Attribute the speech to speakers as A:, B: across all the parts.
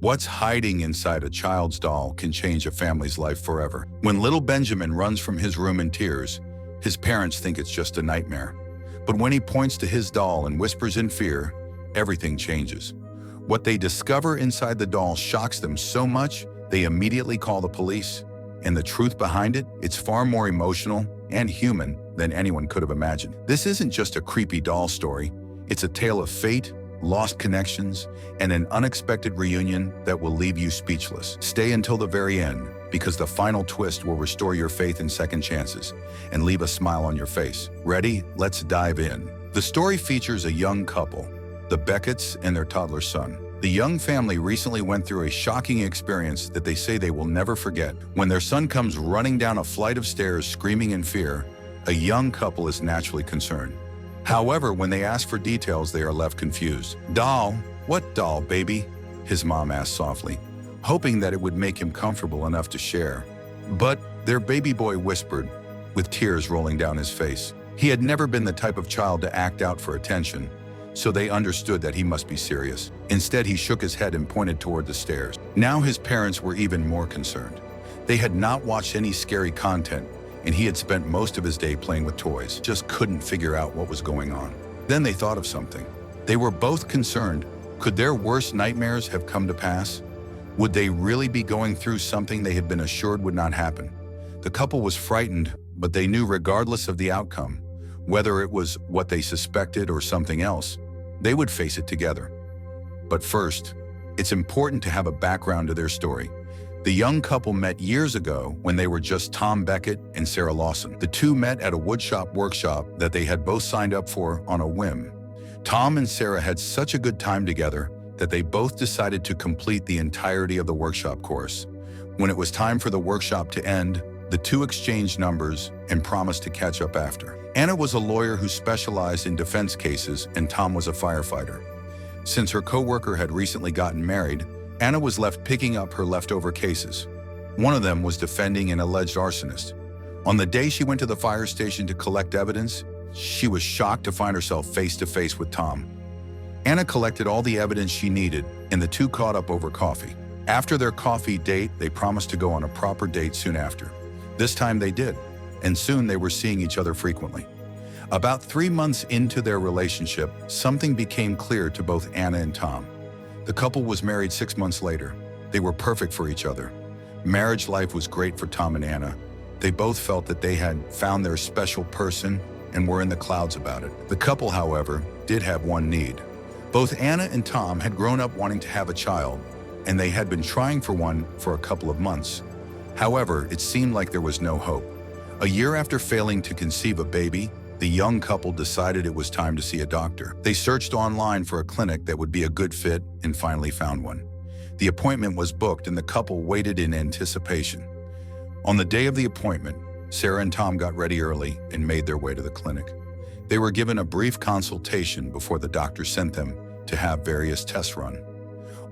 A: What's hiding inside a child's doll can change a family's life forever. When little Benjamin runs from his room in tears, his parents think it's just a nightmare. But when he points to his doll and whispers in fear, everything changes. What they discover inside the doll shocks them so much, they immediately call the police. And the truth behind it, it's far more emotional and human than anyone could have imagined. This isn't just a creepy doll story. It's a tale of fate, lost connections, and an unexpected reunion that will leave you speechless. Stay until the very end, because the final twist will restore your faith in second chances and leave a smile on your face. Ready? Let's dive in. The story features a young couple, the Becketts and their toddler son. The young family recently went through a shocking experience that they say they will never forget. When their son comes running down a flight of stairs screaming in fear, a young couple is naturally concerned. However, when they ask for details, they are left confused. "Doll? What doll, baby?" his mom asked softly, hoping that it would make him comfortable enough to share. But their baby boy whispered, with tears rolling down his face. He had never been the type of child to act out for attention, so they understood that he must be serious. Instead, he shook his head and pointed toward the stairs. Now his parents were even more concerned. They had not watched any scary content, and he had spent most of his day playing with toys, just couldn't figure out what was going on. Then they thought of something. They were both concerned. Could their worst nightmares have come to pass? Would they really be going through something they had been assured would not happen? The couple was frightened, but they knew regardless of the outcome, whether it was what they suspected or something else, they would face it together. But first, it's important to have a background to their story. The young couple met years ago when they were just Tom Beckett and Sarah Lawson. The two met at a woodshop workshop that they had both signed up for on a whim. Tom and Sarah had such a good time together that they both decided to complete the entirety of the workshop course. When it was time for the workshop to end, the two exchanged numbers and promised to catch up after. Anna was a lawyer who specialized in defense cases, and Tom was a firefighter. Since her co-worker had recently gotten married, Anna was left picking up her leftover cases. One of them was defending an alleged arsonist. On the day she went to the fire station to collect evidence, she was shocked to find herself face to face with Tom. Anna collected all the evidence she needed, and the two caught up over coffee. After their coffee date, they promised to go on a proper date soon after. This time they did, and soon they were seeing each other frequently. About 3 months into their relationship, something became clear to both Anna and Tom. The couple was married 6 months later. They were perfect for each other. Marriage life was great for Tom and Anna. They both felt that they had found their special person and were in the clouds about it. The couple, however, did have one need. Both Anna and Tom had grown up wanting to have a child, and they had been trying for one for a couple of months. However, it seemed like there was no hope. A year after failing to conceive a baby, the young couple decided it was time to see a doctor. They searched online for a clinic that would be a good fit and finally found one. The appointment was booked and the couple waited in anticipation. On the day of the appointment, Sarah and Tom got ready early and made their way to the clinic. They were given a brief consultation before the doctor sent them to have various tests run.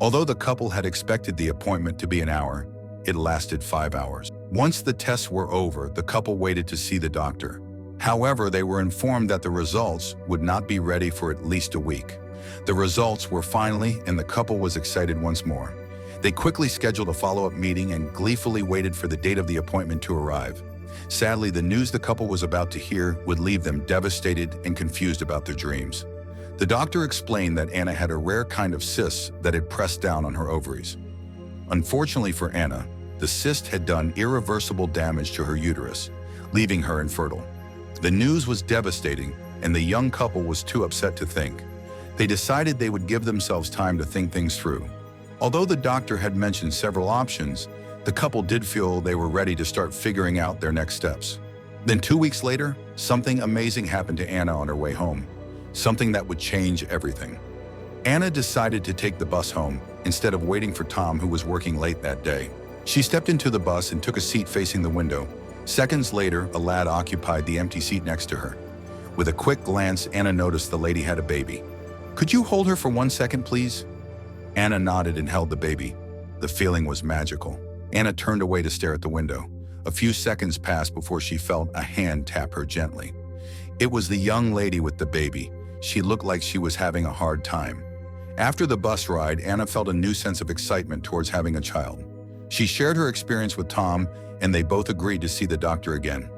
A: Although the couple had expected the appointment to be an hour, it lasted 5 hours. Once the tests were over, the couple waited to see the doctor. However, they were informed that the results would not be ready for at least a week. The results were finally, and the couple was excited once more. They quickly scheduled a follow-up meeting and gleefully waited for the date of the appointment to arrive. Sadly, the news the couple was about to hear would leave them devastated and confused about their dreams. The doctor explained that Anna had a rare kind of cyst that had pressed down on her ovaries. Unfortunately for Anna, the cyst had done irreversible damage to her uterus, leaving her infertile. The news was devastating, and the young couple was too upset to think. They decided they would give themselves time to think things through. Although the doctor had mentioned several options, the couple did feel they were ready to start figuring out their next steps. Then 2 weeks later, something amazing happened to Anna on her way home, something that would change everything. Anna decided to take the bus home instead of waiting for Tom, who was working late that day. She stepped into the bus and took a seat facing the window. Seconds later, a lad occupied the empty seat next to her. With a quick glance, Anna noticed the lady had a baby. "Could you hold her for 1 second, please?" Anna nodded and held the baby. The feeling was magical. Anna turned away to stare at the window. A few seconds passed before she felt a hand tap her gently. It was the young lady with the baby. She looked like she was having a hard time. After the bus ride, Anna felt a new sense of excitement towards having a child. She shared her experience with Tom, and they both agreed to see the doctor again.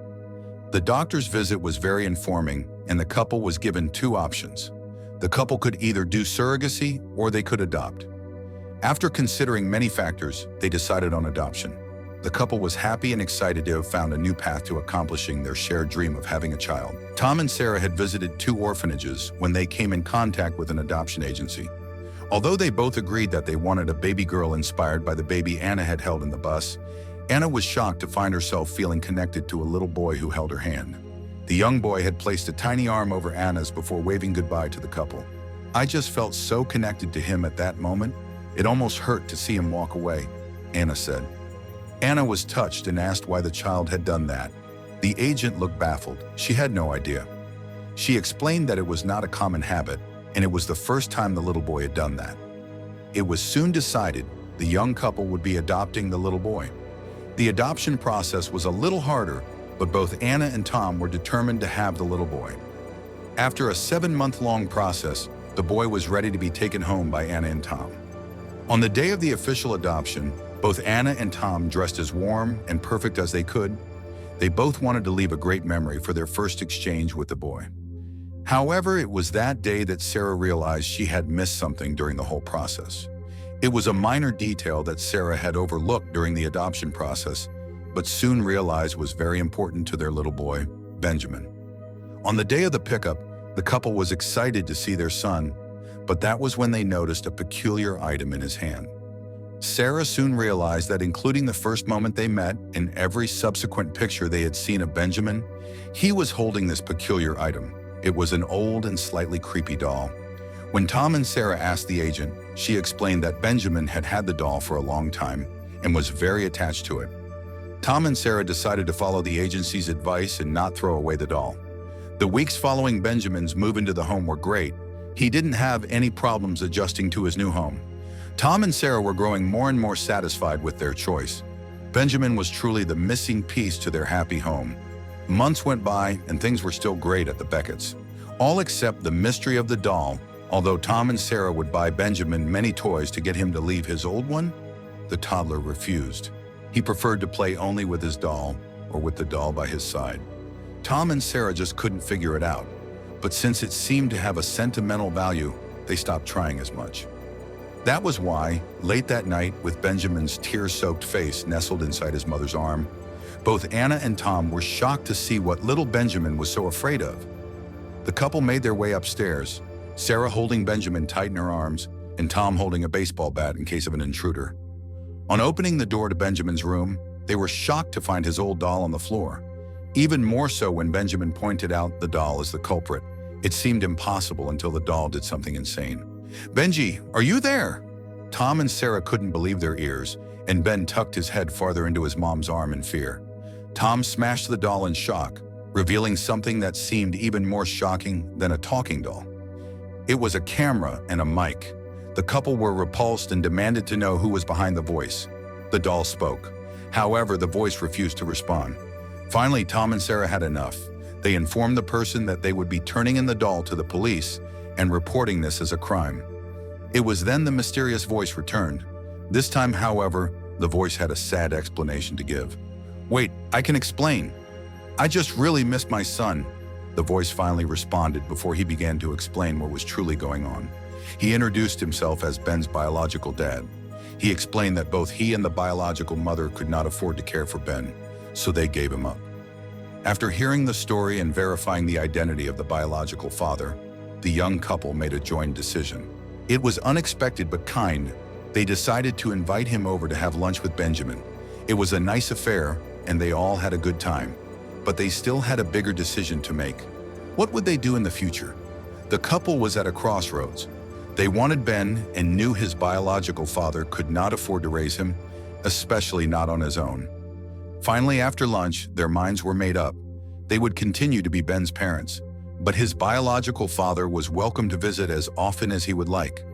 A: The doctor's visit was very informing, and the couple was given two options. The couple could either do surrogacy or they could adopt. After considering many factors, they decided on adoption. The couple was happy and excited to have found a new path to accomplishing their shared dream of having a child. Tom and Sarah had visited 2 orphanages when they came in contact with an adoption agency. Although they both agreed that they wanted a baby girl inspired by the baby Anna had held in the bus, Anna was shocked to find herself feeling connected to a little boy who held her hand. The young boy had placed a tiny arm over Anna's before waving goodbye to the couple. "I just felt so connected to him at that moment. It almost hurt to see him walk away," Anna said. Anna was touched and asked why the child had done that. The agent looked baffled. She had no idea. She explained that it was not a common habit, and it was the first time the little boy had done that. It was soon decided the young couple would be adopting the little boy. The adoption process was a little harder, but both Anna and Tom were determined to have the little boy. After a 7-month-long process, the boy was ready to be taken home by Anna and Tom. On the day of the official adoption, both Anna and Tom dressed as warm and perfect as they could. They both wanted to leave a great memory for their first exchange with the boy. However, it was that day that Sarah realized she had missed something during the whole process. It was a minor detail that Sarah had overlooked during the adoption process, but soon realized was very important to their little boy, Benjamin. On the day of the pickup, the couple was excited to see their son, but that was when they noticed a peculiar item in his hand. Sarah soon realized that including the first moment they met and every subsequent picture they had seen of Benjamin, he was holding this peculiar item. It was an old and slightly creepy doll. When Tom and Sarah asked the agent, she explained that Benjamin had had the doll for a long time and was very attached to it. Tom and Sarah decided to follow the agency's advice and not throw away the doll. The weeks following Benjamin's move into the home were great. He didn't have any problems adjusting to his new home. Tom and Sarah were growing more and more satisfied with their choice. Benjamin was truly the missing piece to their happy home. Months went by and things were still great at the Becketts, all except the mystery of the doll. Although Tom and Sarah would buy Benjamin many toys to get him to leave his old one, the toddler refused. He preferred to play only with his doll or with the doll by his side. Tom and Sarah just couldn't figure it out, but since it seemed to have a sentimental value, they stopped trying as much. That was why, late that night, with Benjamin's tear-soaked face nestled inside his mother's arm, both Anna and Tom were shocked to see what little Benjamin was so afraid of. The couple made their way upstairs, Sarah holding Benjamin tight in her arms, and Tom holding a baseball bat in case of an intruder. On opening the door to Benjamin's room, they were shocked to find his old doll on the floor. Even more so when Benjamin pointed out the doll as the culprit. It seemed impossible until the doll did something insane. "Benji, are you there?" Tom and Sarah couldn't believe their ears, and Ben tucked his head farther into his mom's arm in fear. Tom smashed the doll in shock, revealing something that seemed even more shocking than a talking doll. It was a camera and a mic. The couple were repulsed and demanded to know who was behind the voice. The doll spoke. However, the voice refused to respond. Finally, Tom and Sarah had enough. They informed the person that they would be turning in the doll to the police and reporting this as a crime. It was then the mysterious voice returned. This time, however, the voice had a sad explanation to give. "Wait, I can explain. I just really missed my son." The voice finally responded before he began to explain what was truly going on. He introduced himself as Ben's biological dad. He explained that both he and the biological mother could not afford to care for Ben, so they gave him up. After hearing the story and verifying the identity of the biological father, the young couple made a joint decision. It was unexpected but kind. They decided to invite him over to have lunch with Benjamin. It was a nice affair, and they all had a good time. But they still had a bigger decision to make. What would they do in the future? The couple was at a crossroads. They wanted Ben and knew his biological father could not afford to raise him, especially not on his own. Finally, after lunch, their minds were made up. They would continue to be Ben's parents, but his biological father was welcome to visit as often as he would like.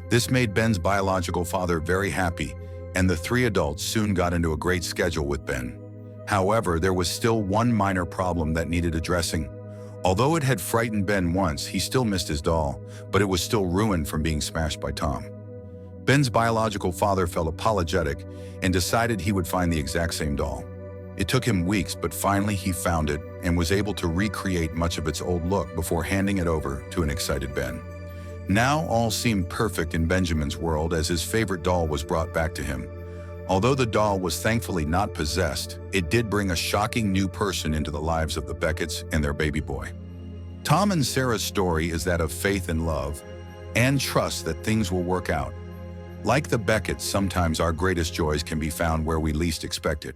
A: This made Ben's biological father very happy, and the 3 adults soon got into a great schedule with Ben. However, there was still one minor problem that needed addressing. Although it had frightened Ben once, he still missed his doll, but it was still ruined from being smashed by Tom. Ben's biological father felt apologetic and decided he would find the exact same doll. It took him weeks, but finally he found it and was able to recreate much of its old look before handing it over to an excited Ben. Now all seemed perfect in Benjamin's world as his favorite doll was brought back to him. Although the doll was thankfully not possessed, it did bring a shocking new person into the lives of the Becketts and their baby boy. Tom and Sarah's story is that of faith and love, and trust that things will work out. Like the Becketts, sometimes our greatest joys can be found where we least expect it.